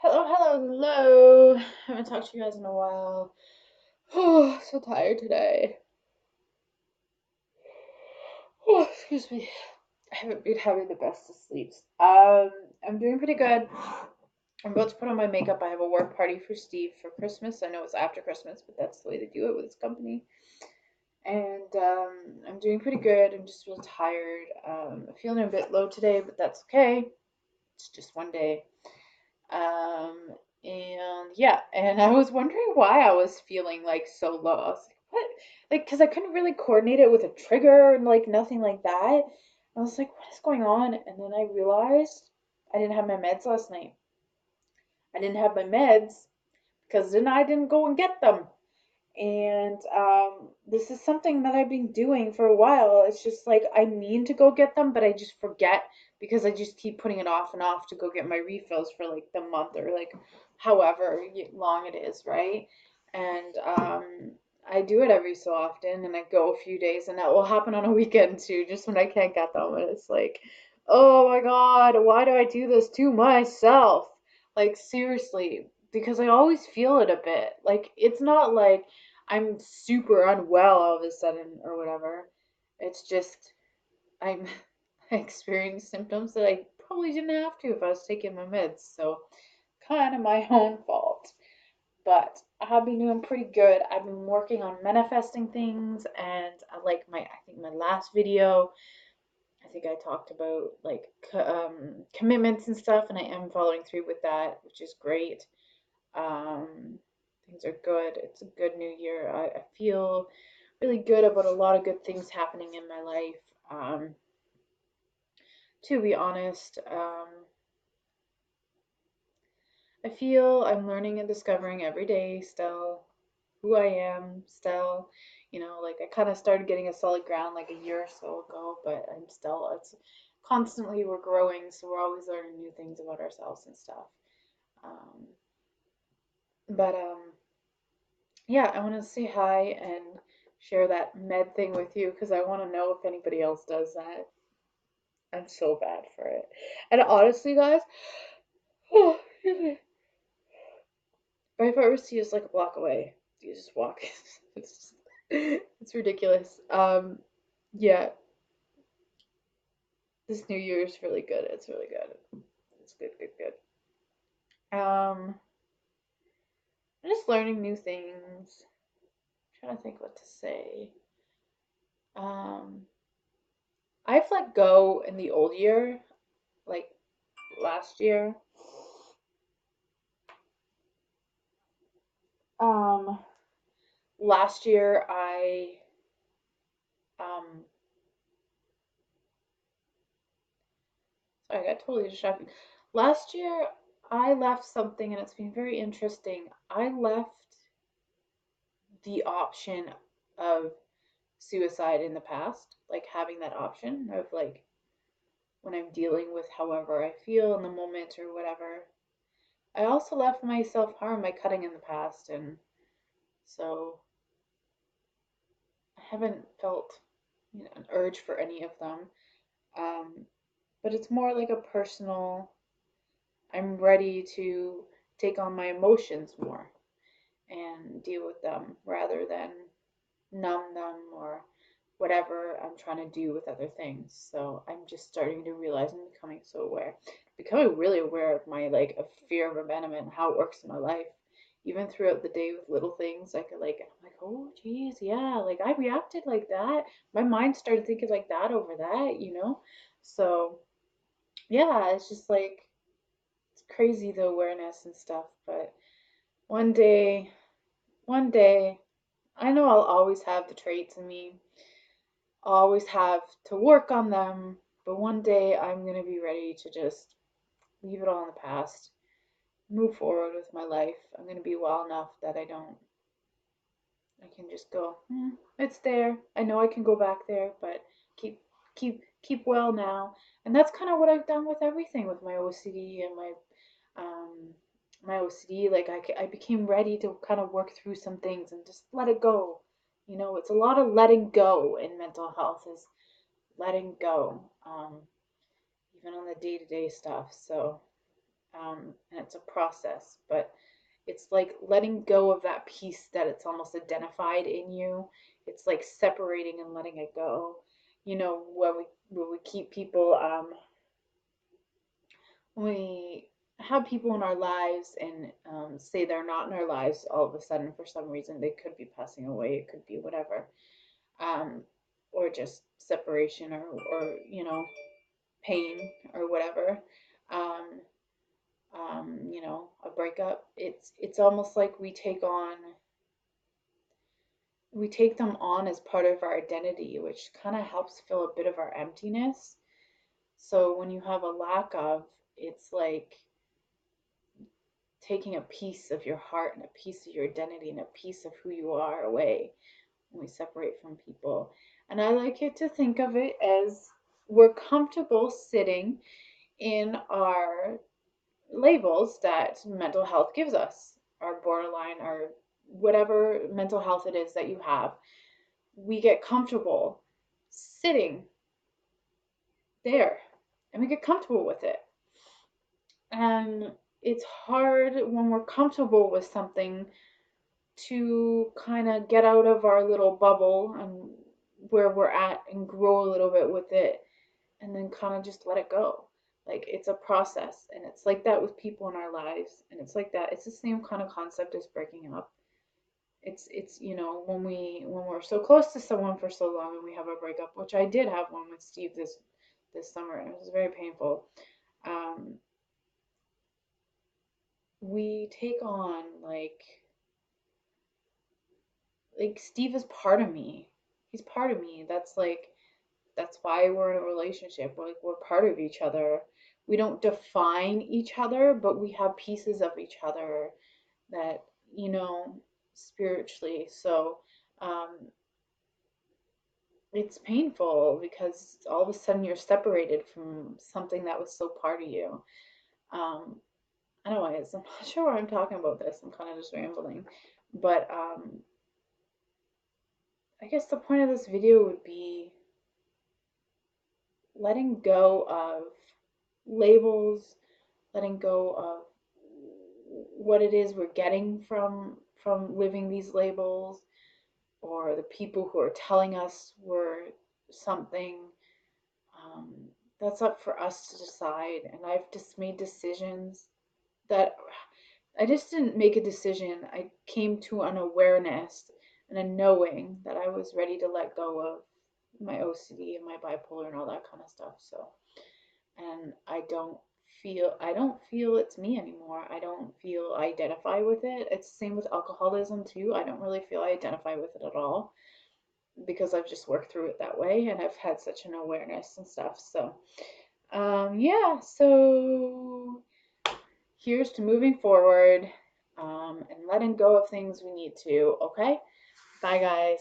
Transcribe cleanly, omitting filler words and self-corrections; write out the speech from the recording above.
Hello, hello, hello. I haven't talked to you guys in a while. Oh, so tired today. Oh, excuse me. I haven't been having the best of sleeps. I'm doing pretty good. I'm about to put on my makeup. I have a work party for Steve for Christmas. I know it's after Christmas, but that's the way they do it with his company. And I'm doing pretty good. I'm just real tired. I'm feeling a bit low today, but that's okay. It's just one day. Um, and yeah, and I was wondering why I was feeling like so low. I was like, what? Like, because I couldn't really coordinate it with a trigger and like nothing like that. I was like, what is going on? And then I realized I didn't have my meds last night. I didn't have my meds because then I didn't go and get them. And this is something that I've been doing for a while. It's just like I mean to go get them, but I just forget because I just keep putting it off and off to go get my refills for like the month or like however long it is, right? And I do it every so often and I go a few days and that will happen on a weekend too, just when I can't get them. And it's like, oh my God, why do I do this to myself? Like seriously, because I always feel it a bit. Like it's not like I'm super unwell all of a sudden or whatever. It's just I'm experiencing symptoms that I probably didn't have to if I was taking my meds. So kind of my own fault. But I've been doing pretty good. I've been working on manifesting things and I like I think my last video, I think I talked about like commitments and stuff and I am following through with that, which is great. Um, Things are good. It's a good new year. I feel really good about a lot of good things happening in my life. To be honest, I feel I'm learning and discovering every day still who I am still. Like I kind of started getting a solid ground like a year or so ago, but it's constantly we're growing, so we're always learning new things about ourselves and stuff. Um, but yeah, I want to say hi and share that med thing with you because I want to know if anybody else does that. I'm so bad for it. And honestly, guys, oh, excuse me, my pharmacy is like a block away. You just walk. It's ridiculous. Yeah, this New Year is really good. It's really good. It's good, good, good. I'm just learning new things. I'm trying to think what to say. Um, I've let go in the old year, like last year. Um, Last year um, sorry, I got totally distracted. Last year I left something and it's been very interesting. I left the option of suicide in the past, like having that option of like when I'm dealing with however I feel in the moment or whatever. I also left my self harm by cutting in the past, and so I haven't felt an urge for any of them. Um, but it's more like a personal, I'm ready to take on my emotions more and deal with them rather than numb them or whatever I'm trying to do with other things. So I'm just starting to realize I'm becoming so aware, becoming really aware of my like a fear of abandonment and how it works in my life. Even throughout the day with little things, I'm like, oh geez, yeah, like I reacted like that. My mind started thinking like that over that. So yeah, it's just like it's crazy the awareness and stuff. But one day, one day, I know I'll always have the traits in me. I'll always have to work on them, but one day I'm gonna be ready to just leave it all in the past, move forward with my life. I'm gonna be well enough that I can just go, it's there. I know I can go back there, but keep, keep well now. And that's kind of what I've done with everything with my OCD and um, my OCD. Like I became ready to kind of work through some things and just let it go. It's a lot of letting go in mental health is letting go, even on the day to day stuff. So, and it's a process, but it's like letting go of that piece that it's almost identified in you. It's like separating and letting it go. You know, when we keep people, when we have people in our lives and say they're not in our lives all of a sudden for some reason, they could be passing away, it could be whatever, um, or just separation or pain or whatever. Um, a breakup. It's almost like we take them on as part of our identity, which kind of helps fill a bit of our emptiness. So when you have a lack of, it's like taking a piece of your heart and a piece of your identity and a piece of who you are away when we separate from people. And I like it to think of it as we're comfortable sitting in our labels that mental health gives us, our borderline, or whatever mental health it is that you have. We get comfortable sitting there and we get comfortable with it. And it's hard when we're comfortable with something to kind of get out of our little bubble and where we're at and grow a little bit with it and then kind of just let it go. Like it's a process and it's like that with people in our lives and it's like that. It's the same kind of concept as breaking up. It's when we're so close to someone for so long and we have a breakup, which I did have one with Steve this summer and it was very painful. Um, we take on like Steve is part of me. He's part of me. That's why we're in a relationship. Like we're part of each other. We don't define each other, but we have pieces of each other that, you know, spiritually. So, um, it's painful because all of a sudden you're separated from something that was so part of you. Um, Anyways, I'm not sure why I'm talking about this. I'm kind of just rambling. But I guess the point of this video would be letting go of labels, letting go of what it is we're getting from living these labels or the people who are telling us we're something. um, that's up for us to decide, and I've just made decisions that I just didn't make a decision. I came to an awareness and a knowing that I was ready to let go of my OCD and my bipolar and all that kind of stuff. So, and I don't feel it's me anymore. I don't feel I identify with it. It's the same with alcoholism too. I don't really feel I identify with it at all because I've just worked through it that way and I've had such an awareness and stuff. So, yeah, so here's to moving forward and letting go of things we need to. Okay? Bye, guys.